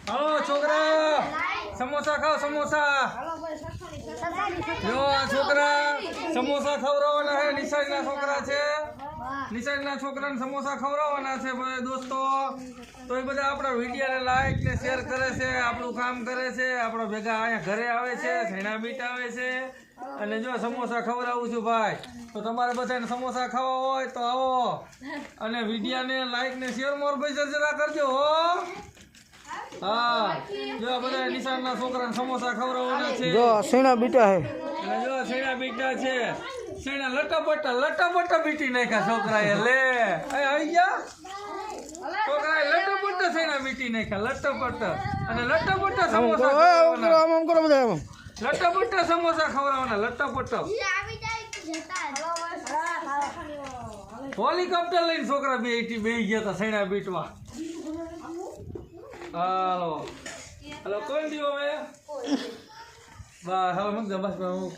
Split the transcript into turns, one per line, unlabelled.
હાલો છોકરા, સમોસા ખાઓ સમોસા. જો આ છોકરા સમોસા ખવડાવવાના છે. નિશાળના છોકરા છે. નિશાળના છોકરાને સમોસા ખવડાવવાના છે બધા દોસ્તો. તો એ બધા આપણા વિડીયોને લાઈક ને શેર કરે છે, આપણું કામ કરે છે, આપણો ભેગા અહીંયા ઘરે આવે છે, સૈણા બીટ આવે છે. અને જો સમોસા ખવડાવું છું ભાઈ, તો તમારે બધાને સમોસા ખાવા હોય તો આવો અને વિડીયોને લાઈક ને શેર મોર ભાઈ જરા કરજો હો. હા, જો બધા નિશાળના છોકરાને સમોસા ખવડાવવાના છે.
જો સૈણા બીટા હે,
અને જો સૈણા બીટા છે. સૈણા લટાપટા બીટી નાખ્યા છોકરાએ. લે આવી ગયા છોકરાએ લટાપટા સૈણા બીટી નાખ્યા. લટાપટા અને લટાપટા સમોસા ખવડાવવાના.
આમ કરો બધા આમ.
લટાપટા સમોસા ખવડાવવાના. લટાપટા હેલિકોપ્ટર લઈને છોકરા બે ગયા હતા સૈણા બીટવા. હાલો હાલો કોણ દીવો મેં બસ હવે મૂક દે બસ હું